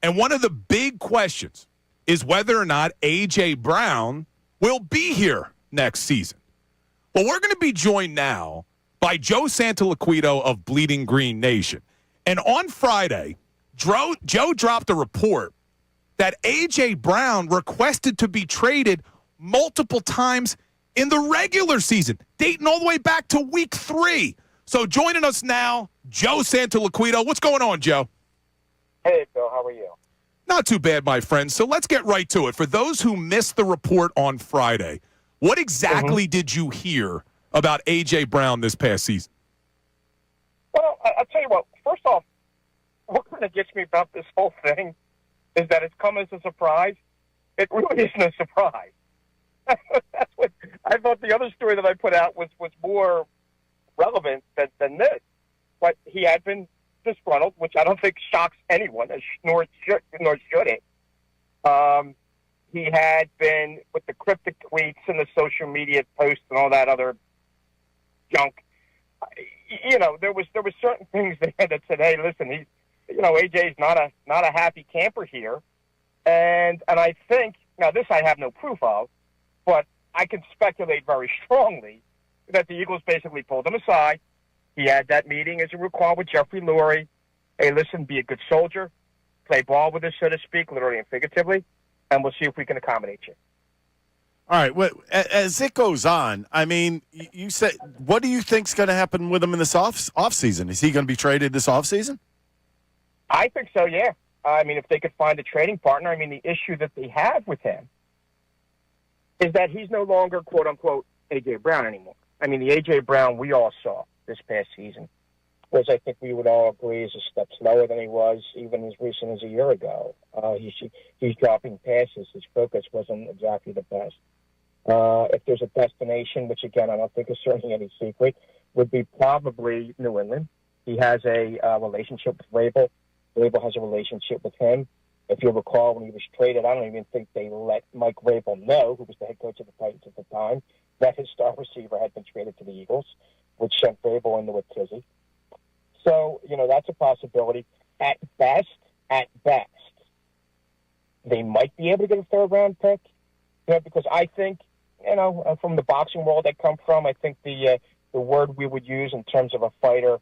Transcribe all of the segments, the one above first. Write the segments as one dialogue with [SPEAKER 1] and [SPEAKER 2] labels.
[SPEAKER 1] And one of the big questions is whether or not A.J. Brown will be here next season. Well, we're going to be joined now by Joe Santoliquito of Bleeding Green Nation. And on Friday, Joe dropped a report that A.J. Brown requested to be traded multiple times in the regular season, dating all the way back to week 3. So joining us now, Joe Santoliquito. What's going on, Joe?
[SPEAKER 2] Hey, Bill. How are you?
[SPEAKER 1] Not too bad, my friend. So let's get right to it. For those who missed the report on Friday, what exactly did you hear about A.J. Brown this past season?
[SPEAKER 2] Well, I'll tell you what. First off, what kind of gets me about this whole thing is that it's come as a surprise. It really isn't a surprise. That's what I thought. The other story that I put out was more relevant than this. But he had been disgruntled, which I don't think shocks anyone, nor should it. He had been with the cryptic tweets and the social media posts and all that other junk. There was certain things there that said, "Hey, listen, AJ's not a happy camper here," and I think now this I have no proof of, but I can speculate very strongly that the Eagles basically pulled him aside. He had that meeting, as you recall, with Jeffrey Lurie. Hey, listen, be a good soldier, play ball with us, so to speak, literally and figuratively, and we'll see if we can accommodate you.
[SPEAKER 3] All right. Well, as it goes on, I mean, you said, what do you think's going to happen with him in this offseason? Is he going to be traded this offseason?
[SPEAKER 2] I think so, yeah. I mean, if they could find a trading partner, I mean, the issue that they have with him is that he's no longer, quote-unquote, A.J. Brown anymore. I mean, the A.J. Brown we all saw this past season was, I think we would all agree, is a step slower than he was even as recent as a year ago. He's dropping passes. His focus wasn't exactly the best. If there's a destination, which, again, I don't think is certainly any secret, would be probably New England. He has a relationship with Rabel. Rabel has a relationship with him. If you'll recall, when he was traded, I don't even think they let Mike Rabel know, who was the head coach of the Titans at the time, that his star receiver had been traded to the Eagles, which sent Rabel into a tizzy. So, that's a possibility. At best, they might be able to get a third-round pick, because I think, from the boxing world I come from, I think the word we would use in terms of a fighter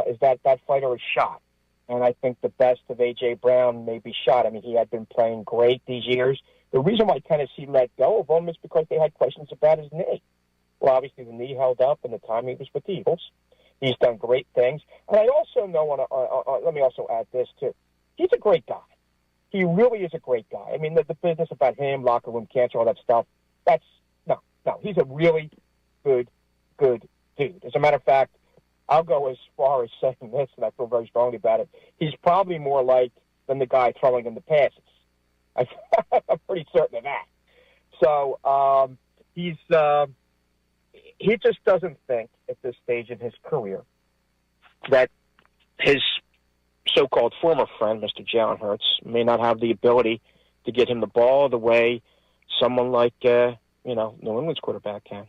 [SPEAKER 2] is that fighter is shot. And I think the best of A.J. Brown may be shot. I mean, he had been playing great these years. The reason why Tennessee let go of him is because they had questions about his knee. Well, obviously the knee held up in the time he was with the Eagles. He's done great things. And I also know, let me also add this too. He's a great guy. He really is a great guy. I mean, the business about him, locker room cancer, all that stuff, no. He's a really good dude. As a matter of fact, I'll go as far as saying this, and I feel very strongly about it. He's probably more liked than the guy throwing him the passes. I'm pretty certain of that. So he just doesn't think at this stage in his career that his so-called former friend, Mr. Jalen Hurts, may not have the ability to get him the ball the way someone like, New England's quarterback can.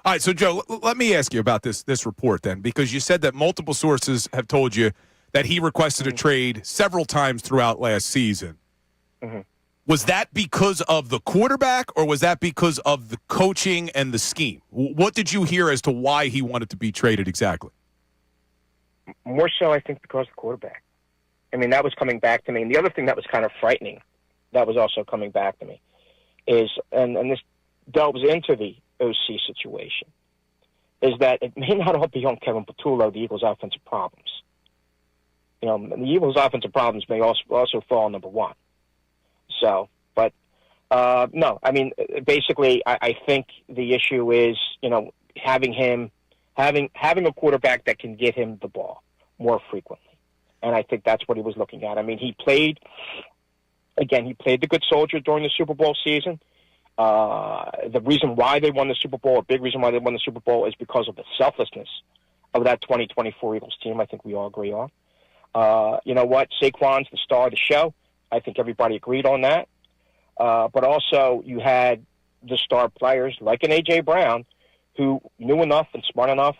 [SPEAKER 1] All right, so, Joe, let me ask you about this report then, because you said that multiple sources have told you that he requested a trade several times throughout last season.
[SPEAKER 2] Mm-hmm.
[SPEAKER 1] Was that because of the quarterback, or was that because of the coaching and the scheme? What did you hear as to why he wanted to be traded exactly?
[SPEAKER 2] More so, I think, because of the quarterback. I mean, that was coming back to me. And the other thing that was kind of frightening that was also coming back to me is, and this delves into the OC situation, is that it may not all be on Kevin Patullo, the Eagles' offensive problems. The Eagles' offensive problems may also fall on number one. So, but no, I mean, basically, I think the issue is, having a quarterback that can get him the ball more frequently, and I think that's what he was looking at. I mean, he played the good soldier during the Super Bowl season. The reason why they won the Super Bowl, a big reason why they won the Super Bowl, is because of the selflessness of that 2024 Eagles team. I think we all agree on. You know what? Saquon's the star of the show. I think everybody agreed on that. But also you had the star players like an A.J. Brown who knew enough and smart enough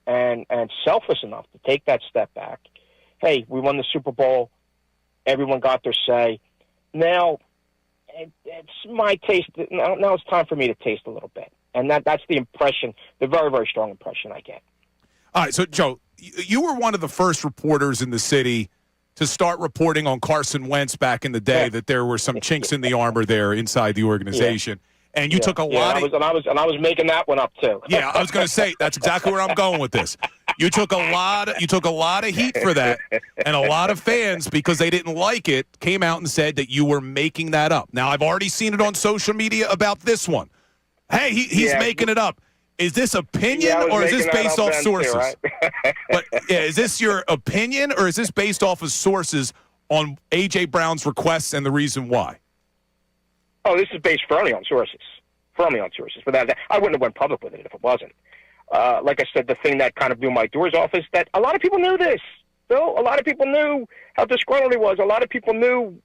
[SPEAKER 2] and selfless enough to take that step back. Hey, we won the Super Bowl Everyone got their say. Now, it's my taste. Now it's time for me to taste a little bit. And that's the impression, the very, very strong impression I get.
[SPEAKER 1] All right, so, Joe, you were one of the first reporters in the city to start reporting on Carson Wentz back in the day, that there were some chinks in the armor there inside the organization. Yeah. And you took a lot of...
[SPEAKER 2] I was making that one up, too.
[SPEAKER 1] Yeah, I was going to say, that's exactly where I'm going with this. You took a lot of heat for that, and a lot of fans, because they didn't like it, came out and said that you were making that up. Now, I've already seen it on social media about this one. Hey, he's making it up. Is this opinion, or is this based off sources? Too, right? But is this your opinion, or is this based off of sources on A.J. Brown's requests and the reason why?
[SPEAKER 2] Oh, this is based firmly on sources. But I wouldn't have went public with it if it wasn't. Like I said, the thing that kind of blew my doors off is that a lot of people knew this. Bill, a lot of people knew how disgruntled he was. A lot of people knew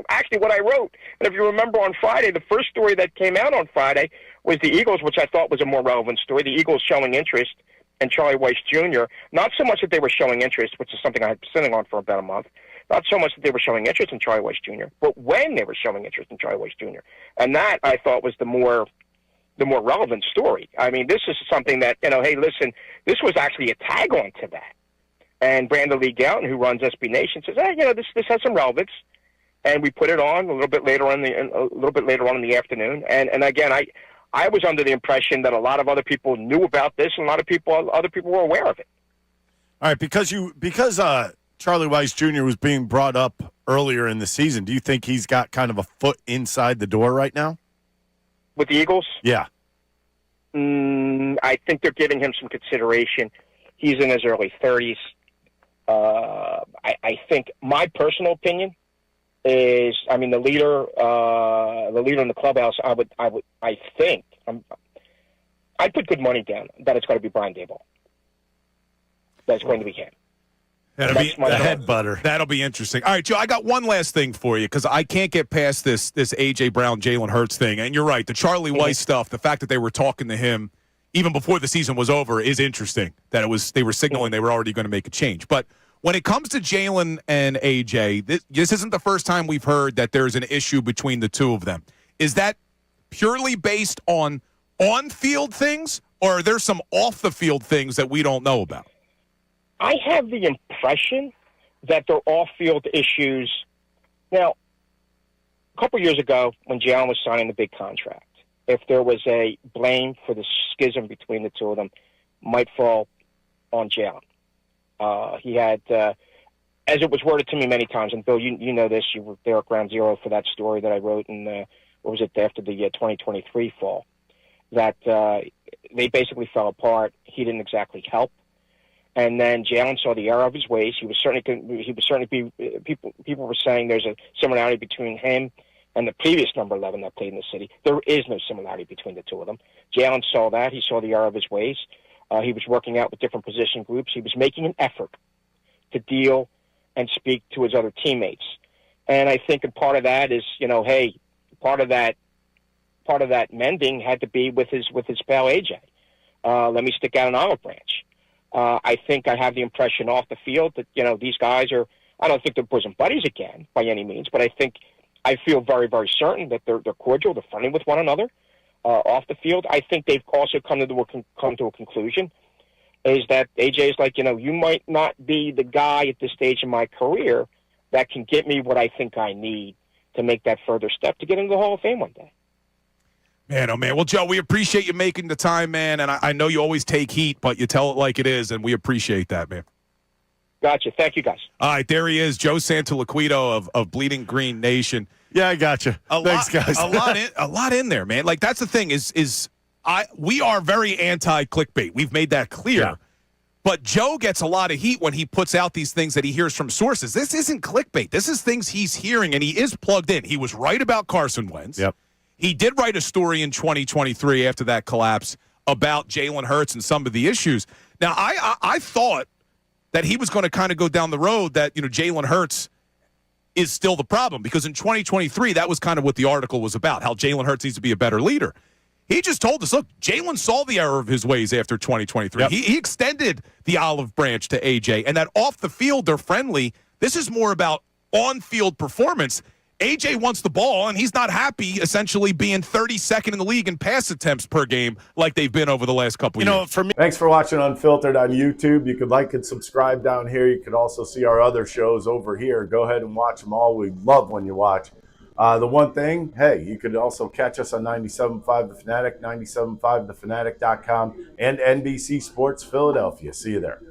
[SPEAKER 2] actually what I wrote. And if you remember on Friday, the first story that came out on Friday was the Eagles, which I thought was a more relevant story. The Eagles showing interest in Charlie Weiss Jr. Not so much that they were showing interest, which is something I had been sitting on for about a month. Not so much that they were showing interest in Charlie Weiss Jr., but when they were showing interest in Charlie Weiss Jr. And that, I thought, was the more relevant story. I mean, this is something that, hey, listen, this was actually a tag on to that. And Brandon Lee Gowton, who runs SB Nation, says, hey, this has some relevance. And we put it on a little bit later on in the afternoon. And again, I was under the impression that a lot of other people knew about this, and other people were aware of it.
[SPEAKER 3] All right, because Charlie Weiss Jr. was being brought up earlier in the season, do you think he's got kind of a foot inside the door right now?
[SPEAKER 2] With the Eagles?
[SPEAKER 3] Yeah.
[SPEAKER 2] I think they're giving him some consideration. He's in his early 30s. I think my personal opinion is, I mean, the leader in the clubhouse. I'd put good money down that it's going to be Brian Daboll. That's going to be him.
[SPEAKER 1] That'll be the head butter. That'll be interesting. All right, Joe, I got one last thing for you because I can't get past this A.J. Brown, Jalen Hurts thing. And you're right, the Charlie Weiss stuff, the fact that they were talking to him even before the season was over is interesting, that they were signaling they were already going to make a change. But when it comes to Jalen and A.J., this isn't the first time we've heard that there's an issue between the two of them. Is that purely based on on-field things, or are there some off-the-field things that we don't know about?
[SPEAKER 2] I have the impression that they're off-field issues. Now, a couple years ago, when Jalen was signing the big contract, if there was a blame for the schism between the two of them, might fall on Jalen. He had, as it was worded to me many times, and Bill, you know this, you were there at Ground Zero for that story that I wrote in, after the 2023 fall, that they basically fell apart. He didn't exactly help. And then Jalen saw the error of his ways. He was certainly people were saying there's a similarity between him and the previous number 11 that played in the city. There is no similarity between the two of them. Jalen saw that. He saw the error of his ways. He was working out with different position groups. He was making an effort to deal and speak to his other teammates. And I think a part of that is, part of that mending had to be with his pal AJ. Let me stick out an olive branch. I think I have the impression off the field that, these guys are, I don't think they're bosom buddies again by any means, but I feel very, very certain that they're cordial, they're friendly with one another. Off the field, I think they've also come to a conclusion, is that AJ is like, you might not be the guy at this stage in my career that can get me what I think I need to make that further step to get into the Hall of Fame one day.
[SPEAKER 1] Man, oh, man. Well, Joe, we appreciate you making the time, man, and I know you always take heat, but you tell it like it is, and we appreciate that, man.
[SPEAKER 2] Gotcha. Thank you, guys.
[SPEAKER 1] All right, there he is, Joe Santoliquito of Bleeding Green Nation.
[SPEAKER 3] Yeah, I got you. Thanks, guys.
[SPEAKER 1] a lot in there, man. Like, that's the thing we are very anti-clickbait. We've made that clear. Yeah. But Joe gets a lot of heat when he puts out these things that he hears from sources. This isn't clickbait. This is things he's hearing, and he is plugged in. He was right about Carson Wentz.
[SPEAKER 3] Yep.
[SPEAKER 1] He did write a story in 2023 after that collapse about Jalen Hurts and some of the issues. Now, I thought that he was going to kind of go down the road that, Jalen Hurts is still the problem, because in 2023, that was kind of what the article was about, how Jalen Hurts needs to be a better leader. He just told us, look, Jalen saw the error of his ways after 2023. Yep. He extended the olive branch to AJ, and that off the field they're friendly. This is more about on-field performance. AJ wants the ball, and he's not happy essentially being 32nd in the league in pass attempts per game like they've been over the last couple years.
[SPEAKER 3] For me, thanks for watching Unfiltered on YouTube. You could like and subscribe down here. You could also see our other shows over here. Go ahead and watch them all. We love when you watch. The one thing, hey, you could also catch us on 97.5 The Fanatic, 97.5thefanatic.com, and NBC Sports Philadelphia. See you there.